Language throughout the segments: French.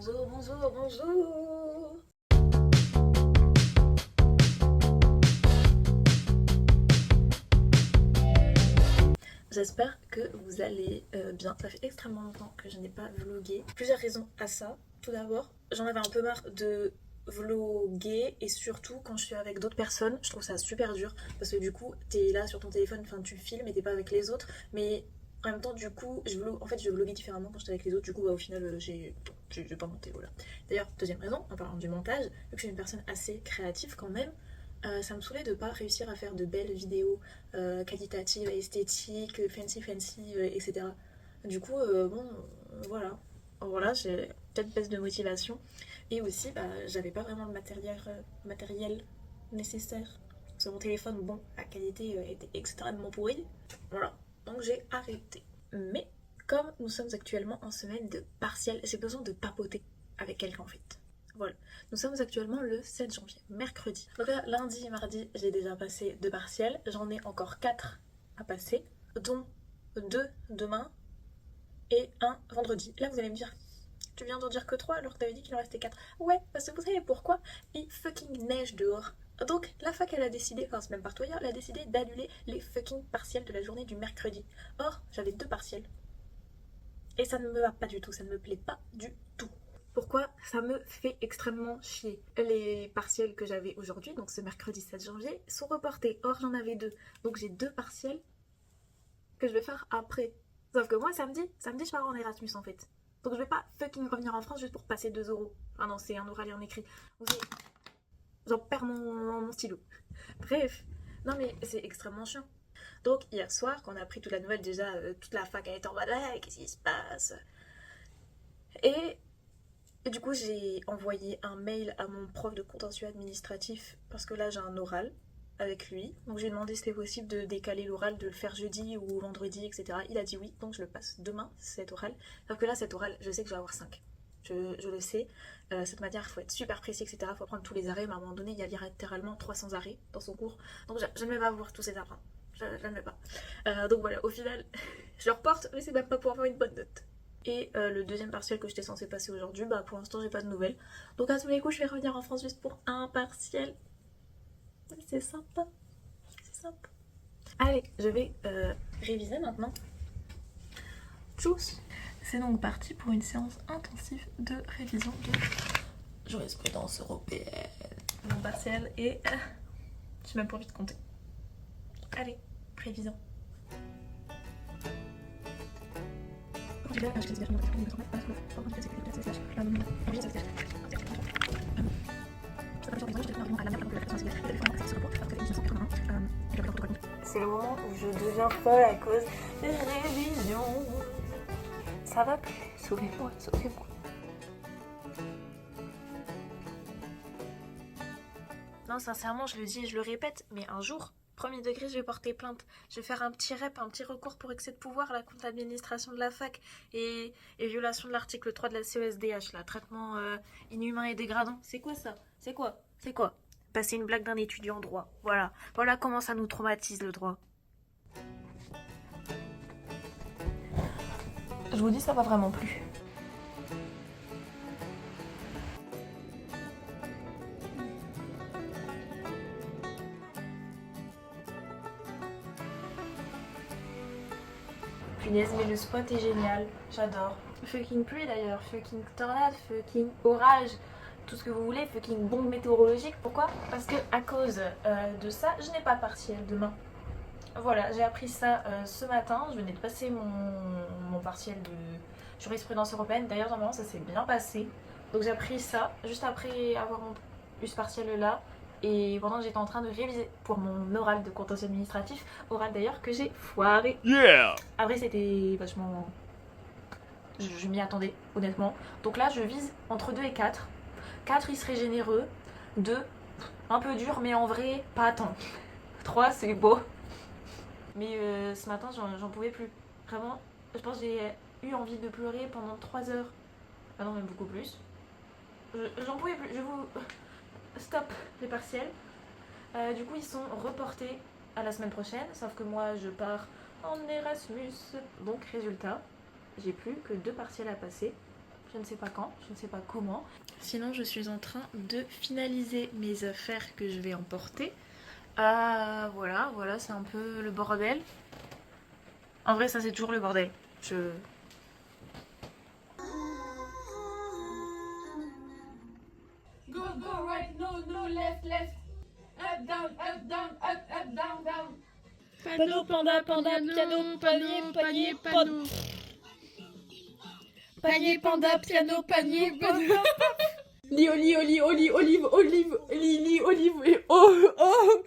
Bonjour, bonjour, bonjour. J'espère que vous allez bien. Ça fait extrêmement longtemps que je n'ai pas vlogué. Plusieurs raisons à ça. Tout d'abord, j'en avais un peu marre de vloguer et surtout quand je suis avec d'autres personnes, je trouve ça super dur parce que du coup, t'es là sur ton téléphone, enfin tu filmes et t'es pas avec les autres, mais en même temps, du coup, je vloguais différemment quand j'étais avec les autres. Du coup, au final, j'ai pas monté. Voilà. D'ailleurs, deuxième raison, en parlant du montage, vu que je suis une personne assez créative quand même, ça me saoulait de pas réussir à faire de belles vidéos qualitatives, esthétiques, fancy, etc. Du coup, voilà. Voilà, j'ai peut-être baisse de motivation. Et aussi, j'avais pas vraiment le matériel nécessaire. Sur mon téléphone, bon, la qualité était extrêmement pourrie. Voilà, donc j'ai arrêté. Mais comme nous sommes actuellement en semaine de partiel, j'ai besoin de papoter avec quelqu'un en fait. Voilà. Nous sommes actuellement le 7 janvier, mercredi. Donc là, lundi et mardi, j'ai déjà passé 2 partiels. J'en ai encore 4 à passer, dont 2 demain et un vendredi. Là, vous allez me dire, tu viens d'en dire que 3 alors que t'avais dit qu'il en restait 4. Ouais, parce que vous savez pourquoi? Il fucking neige dehors. Donc la fac elle a décidé, enfin c'est même partout ailleurs, elle a décidé d'annuler les fucking partiels de la journée du mercredi. Or, j'avais 2 partiels. Et ça ne me va pas du tout, ça ne me plaît pas du tout. Pourquoi? Ça me fait extrêmement chier. Les partiels que j'avais aujourd'hui, donc ce mercredi 7 janvier, sont reportés. Or, j'en avais 2. Donc j'ai 2 partiels que je vais faire après. Sauf que moi, samedi, je pars en Erasmus en fait. Donc je vais pas fucking revenir en France juste pour passer 2 euros. Ah non, c'est un oral et un écrit. Vous savez, j'en perds mon stylo. Bref. Non mais c'est extrêmement chiant. Donc hier soir, quand on a appris toute la nouvelle, déjà, toute la fac a été en mode hey, qu'est-ce qui se passe? Et Et du coup, j'ai envoyé un mail à mon prof de contentieux administratif parce que là, j'ai un oral avec lui. Donc, j'ai demandé si c'était possible de décaler l'oral, de le faire jeudi ou vendredi, etc. Il a dit oui, donc je le passe demain, cet oral. Sauf que là, cet oral, je sais que je vais avoir 5. Je le sais. Cette matière, il faut être super précis, etc. Il faut apprendre tous les arrêts. Mais à un moment donné, il y a littéralement 300 arrêts dans son cours. Donc, je ne vais pas voir tous ces arrêts. Je ne vais pas. Donc voilà, au final, je le reporte, mais c'est même pas pour avoir une bonne note. Et le deuxième partiel que j'étais censée passer aujourd'hui, pour l'instant j'ai pas de nouvelles. Donc à tous les coups je vais revenir en France juste pour un partiel. C'est sympa, c'est sympa. Allez, je vais réviser maintenant. Tchuss. C'est donc parti pour une séance intensive de révision de jurisprudence européenne. Mon partiel et j'ai même pas envie de compter. Allez, révision. C'est le moment où je deviens folle à cause des révisions. Ça va plus. Sauvez-moi, sauvez-moi. Non, sincèrement, je le dis et je le répète, mais un jour, premier degré, je vais porter plainte. Je vais faire un petit rep, un petit recours pour excès de pouvoir là, contre l'administration de la fac et violation de l'article 3 de la CESDH, là, traitement inhumain et dégradant. C'est quoi ça? C'est quoi? C'est quoi? Passer une blague d'un étudiant en droit. Voilà. Voilà comment ça nous traumatise le droit. Je vous dis, ça va vraiment plus. Punaise, mais le spot est génial, j'adore. Fucking pluie d'ailleurs, fucking tornade, fucking orage, tout ce que vous voulez, fucking bombe météorologique. Pourquoi? Parce que à cause de ça, je n'ai pas partiel demain. Voilà, j'ai appris ça ce matin, je venais de passer mon partiel de jurisprudence européenne. D'ailleurs, normalement, ça s'est bien passé. Donc j'ai appris ça juste après avoir eu ce partiel là. Et pendant que j'étais en train de réviser pour mon oral de contentieux administratif, oral d'ailleurs que j'ai foiré. Yeah! Après, c'était vachement. Je m'y attendais, honnêtement. Donc là, je vise entre 2 et 4. 4, il serait généreux. 2, un peu dur, mais en vrai, pas tant. 3, c'est beau. Mais ce matin, j'en pouvais plus. Vraiment, je pense que j'ai eu envie de pleurer pendant 3 heures. Ah non, même beaucoup plus. J'en pouvais plus. Je vous. Stop les partiels. Du coup, ils sont reportés à la semaine prochaine. Sauf que moi, je pars en Erasmus. Donc, résultat, j'ai plus que 2 partiels à passer. je ne sais pas quand, je ne sais pas comment. Sinon je suis en train de finaliser mes affaires que je vais emporter. Voilà, c'est un peu le bordel. En vrai ça c'est toujours le bordel. Go, go, right, no, no, left, left. Up, down, up, down, up, down, down. Panneau, panda, panda, piano, panier, panier, panneau. Panier, panda, piano, panier, panneau. Li, oli, oli, oli, olive, olive, li, olive, et oh, oh.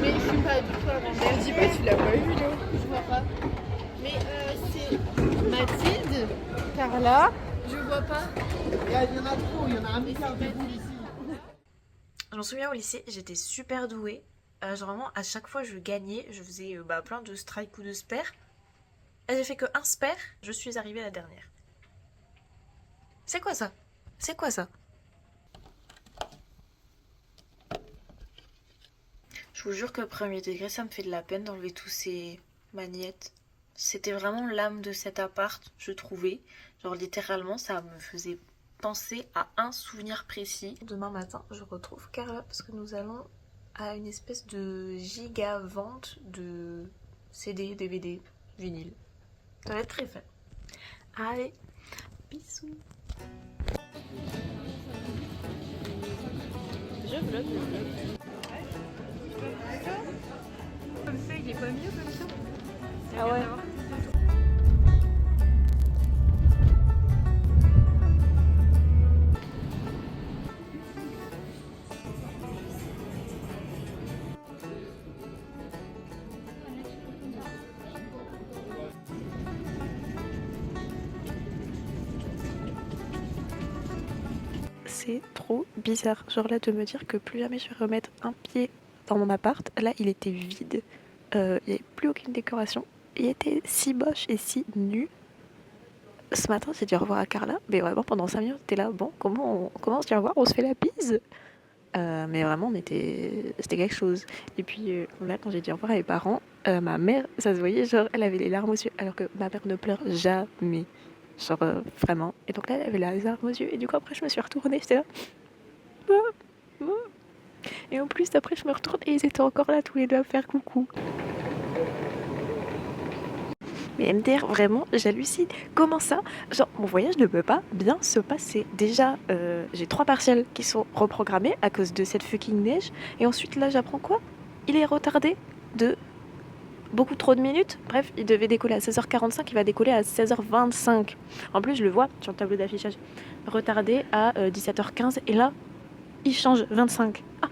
Mais je suis pas du tout à l'envers. Dis pas, tu l'as pas vu là. Je vois pas. Mais c'est Mathilde, Carla. Je vois pas. Il y en a trop, il y en a un milliard de boules ici. Je m'en souviens au lycée, j'étais super douée. Genre vraiment, à chaque fois je gagnais, je faisais plein de strikes ou de spares. Et j'ai fait que un spare, je suis arrivée la dernière. C'est quoi ça? C'est quoi ça? Je vous jure que premier degré, ça me fait de la peine d'enlever tous ces magnettes. C'était vraiment l'âme de cet appart, je trouvais. Genre littéralement, ça me faisait penser à un souvenir précis. Demain matin, je retrouve Carla parce que nous allons à une espèce de giga vente de CD, DVD, vinyle. Ça va être très fun. Allez, bisous. Je vlog. Comme ça, il est pas mieux comme ça. Ah ouais. C'est trop bizarre, genre là de me dire que plus jamais je vais remettre un pied dans mon appart. Là il était vide, il n'y avait plus aucune décoration, il était si moche et si nu. Ce matin j'ai dit au revoir à Carla, mais vraiment pendant 5 minutes t'es là, bon comment on se dit au revoir, on se fait la bise. Mais vraiment c'était quelque chose. Et puis là quand j'ai dit au revoir à mes parents, ma mère, ça se voyait, genre elle avait les larmes aux yeux alors que ma mère ne pleure jamais. Genre vraiment. Et donc là, elle avait les larmes aux yeux. Et du coup, après, je me suis retournée. J'étais là. Et en plus, après, je me retourne et ils étaient encore là tous les deux à faire coucou. Mais MDR, vraiment, j'hallucine. Comment ça? Genre, mon voyage ne peut pas bien se passer. Déjà, j'ai 3 partiels qui sont reprogrammés à cause de cette fucking neige. Et ensuite, là, j'apprends quoi? Il est retardé de beaucoup trop de minutes. Bref, il devait décoller à 16h45, il va décoller à 16h25. En plus, je le vois sur le tableau d'affichage. Retardé à 17h15 et là, il change 25. Ah.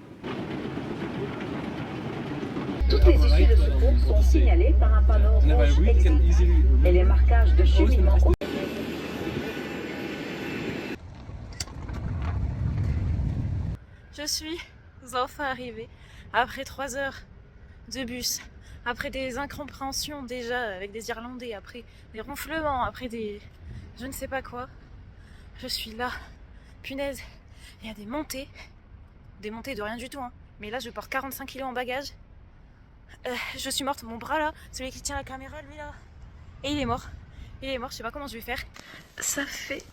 Toutes les issues de secours sont signalées par un panneau rouge existant et les marquages de cheminement. Je suis enfin arrivée après 3 heures de bus, après des incompréhensions déjà avec des Irlandais, après des ronflements, après des je ne sais pas quoi. Je suis là, punaise, il y a des montées de rien du tout, hein. Mais là je porte 45 kilos en bagage. Je suis morte, mon bras là, celui qui tient la caméra, lui là, et il est mort, je sais pas comment je vais faire. Ça fait,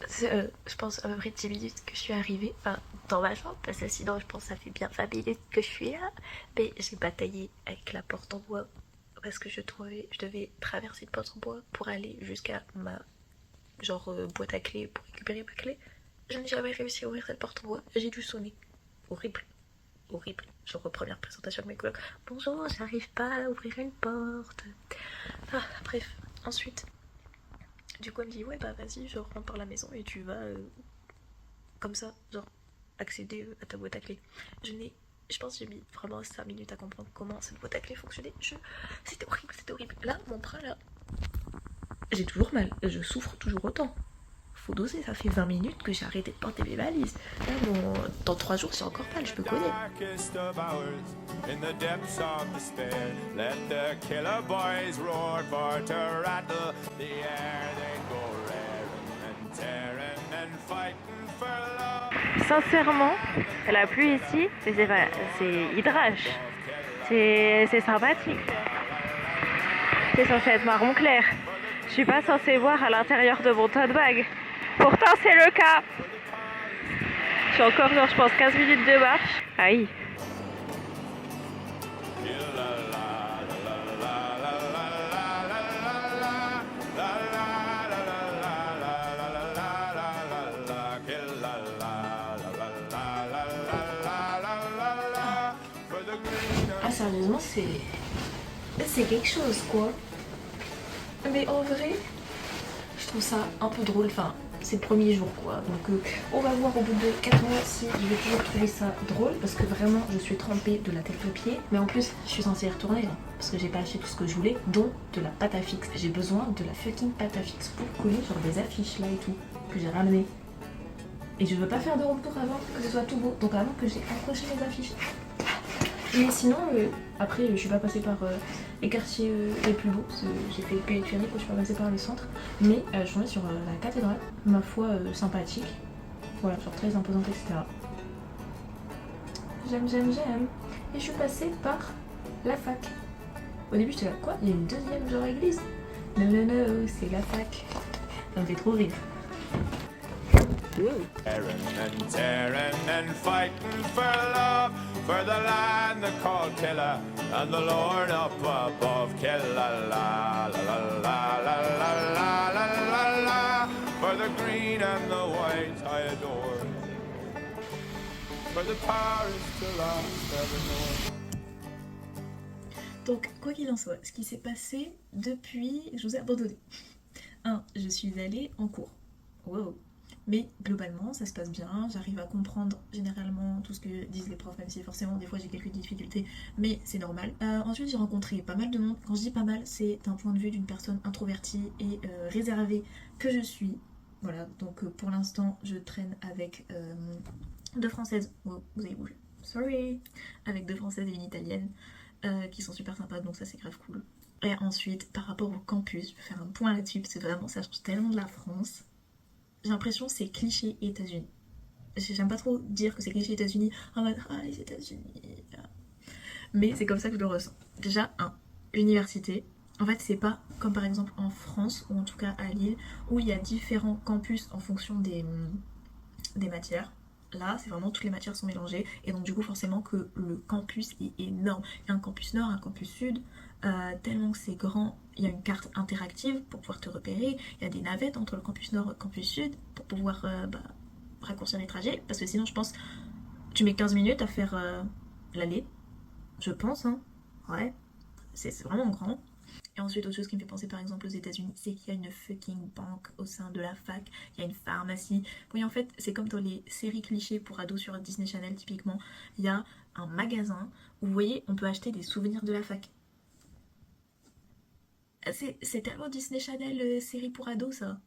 je pense à peu près 10 minutes que je suis arrivée, dans ma chambre, parce que sinon je pense que ça fait bien 20 minutes que je suis là, mais j'ai bataillé avec la porte en bois, parce que je devais traverser une porte en bois pour aller jusqu'à ma boîte à clé pour récupérer ma clé. Je n'ai jamais réussi à ouvrir cette porte en bois, j'ai dû sonner. Horrible. Genre première présentation de mes colocs. Bonjour, j'arrive pas à ouvrir une porte. Bref, ensuite, du coup elle me dit ouais bah vas-y, je rentre par la maison et tu vas comme ça, genre accéder à ta boîte à clé. Je pense que j'ai mis vraiment 5 minutes à comprendre comment cette boîte à clé fonctionnait. C'était horrible. Là, mon bras là, j'ai toujours mal, je souffre toujours autant. Faut doser, ça fait 20 minutes que j'ai arrêté de porter mes valises. Là, bon, dans 3 jours, c'est encore mal, je peux connaître. Fight sincèrement, la pluie ici, c'est hydrage. C'est sympathique. C'est censé être marron clair. Je suis pas censée voir à l'intérieur de mon tote bag. Pourtant, c'est le cas. J'ai encore, genre, je pense, 15 minutes de marche. Aïe. Ah, sérieusement, c'est quelque chose, quoi. Mais en vrai, je trouve ça un peu drôle. Enfin, c'est le premier jour, quoi. Donc, on va voir au bout de 4 mois si je vais toujours trouver ça drôle. Parce que vraiment, je suis trempée de la tête aux pieds. Mais en plus, je suis censée y retourner, hein, parce que j'ai pas acheté tout ce que je voulais, dont de la pâte à fixe. J'ai besoin de la fucking pâte à fixe pour coller genre des affiches là et tout, que j'ai ramené. Et je veux pas faire de retour avant que ce soit tout beau. Donc avant que j'ai accroché les affiches. Mais sinon, après, je suis pas passée par les quartiers les plus beaux. J'ai fait le périphérique, je suis pas passée par le centre. Mais je suis tombée sur la cathédrale, ma foi sympathique. Voilà, genre très imposante, etc. J'aime. Et je suis passée par la fac. Au début, j'étais là, quoi? Il y a une deuxième genre église? Non, c'est la fac. Ça me fait trop rire. Tearing and fighting for love, for the land they call Killa, and the Lord up above. Killa la la la la la la la la la, for the green and the white I adore, for the power is to last evermore. Donc, quoi qu'il en soit, ce qui s'est passé depuis que je vous ai abandonné. 1. Je suis allée en cours. Wow. Mais globalement, ça se passe bien, j'arrive à comprendre généralement tout ce que disent les profs, même si forcément des fois j'ai quelques difficultés, mais c'est normal. Ensuite, j'ai rencontré pas mal de monde. Quand je dis pas mal, c'est d'un point de vue d'une personne introvertie et réservée que je suis. Voilà, donc pour l'instant, je traîne avec 2 Françaises. Oh, vous avez bougé. Sorry. Avec 2 Françaises et une Italienne qui sont super sympas, donc ça c'est grave cool. Et ensuite, par rapport au campus, je vais faire un point là-dessus parce que vraiment ça change tellement de la France. J'ai l'impression que c'est cliché États-Unis. J'aime pas trop dire que c'est cliché États-Unis en mode ah les États-Unis. Mais c'est comme ça que je le ressens. Déjà, université. En fait, c'est pas comme par exemple en France, ou en tout cas à Lille, où il y a différents campus en fonction des matières. Là, c'est vraiment toutes les matières sont mélangées. Et donc du coup, forcément que le campus est énorme. Il y a un campus nord, un campus sud. Tellement que c'est grand, il y a une carte interactive pour pouvoir te repérer, il y a des navettes entre le campus nord et le campus sud pour pouvoir raccourcir les trajets, parce que sinon je pense tu mets 15 minutes à faire l'aller, je pense, hein. Ouais, c'est vraiment grand. Et ensuite, autre chose qui me fait penser par exemple aux États-Unis, c'est qu'il y a une fucking banque au sein de la fac, il y a une pharmacie. Oui, en fait, c'est comme dans les séries clichés pour ados sur Disney Channel typiquement, il y a un magasin où vous voyez, on peut acheter des souvenirs de la fac. C'est tellement Disney Channel série pour ados ça.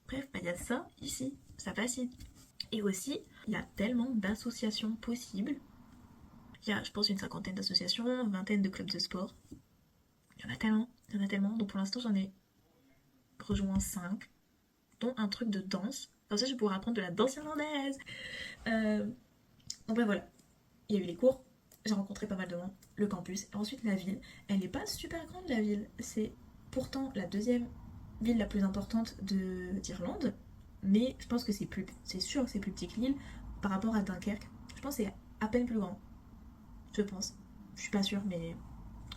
Bref, il y a ça ici, ça fascine. Et aussi, il y a tellement d'associations possibles. Il y a, je pense, une 50aine d'associations, une 20aine de clubs de sport. Il y en a tellement. Donc pour l'instant, j'en ai rejoint 5, dont un truc de danse. Comme ça, je pourrais apprendre de la danse irlandaise. Donc ben voilà, il y a eu les cours, j'ai rencontré pas mal de monde, le campus, et ensuite la ville. Elle n'est pas super grande la ville, c'est pourtant la deuxième ville la plus importante d'Irlande, mais je pense que c'est sûr que c'est plus petit que Lille par rapport à Dunkerque. Je pense que c'est à peine plus grand. Je pense. Je suis pas sûre, mais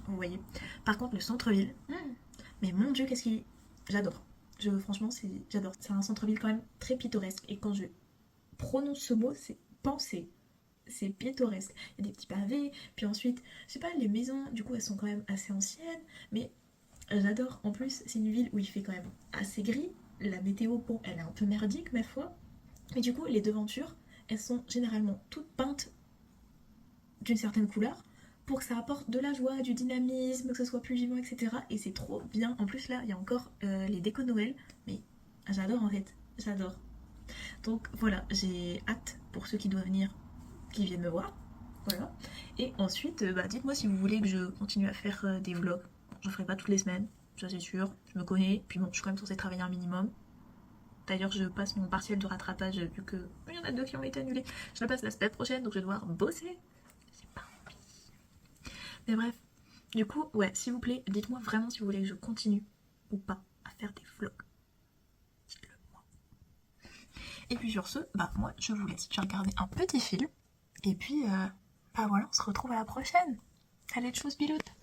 vous voyez. Par contre, le centre-ville, mais mon Dieu, qu'est-ce qu'il... J'adore. Franchement, j'adore. C'est un centre-ville quand même très pittoresque. Et quand je prononce ce mot, c'est penser. C'est pittoresque. Il y a des petits pavés. Puis ensuite, je sais pas, les maisons, du coup, elles sont quand même assez anciennes. Mais j'adore. En plus, c'est une ville où il fait quand même assez gris. La météo, bon, elle est un peu merdique, ma foi. Mais du coup, les devantures, elles sont généralement toutes peintes d'une certaine couleur pour que ça apporte de la joie, du dynamisme, que ce soit plus vivant, etc. Et c'est trop bien. En plus, là, il y a encore les décos Noël. Mais j'adore, en fait. J'adore. Donc, voilà. J'ai hâte pour ceux qui doivent venir, qui viennent me voir. Voilà. Et ensuite, dites-moi si vous voulez que je continue à faire des vlogs. Je ne ferai pas toutes les semaines, ça c'est sûr. Je me connais. Puis bon, je suis quand même censée travailler un minimum. D'ailleurs, je passe mon partiel de rattrapage vu que il y en a 2 qui ont été annulés. Je le passe la semaine prochaine, donc je vais devoir bosser. J'ai pas envie. Mais bref, du coup, ouais, s'il vous plaît, dites-moi vraiment si vous voulez que je continue ou pas à faire des vlogs. Dites-le moi. Et puis sur ce, bah moi, je vous laisse. Je vais regarder un petit film. Et puis, bah voilà, on se retrouve à la prochaine. Allez, tchuss, biloute.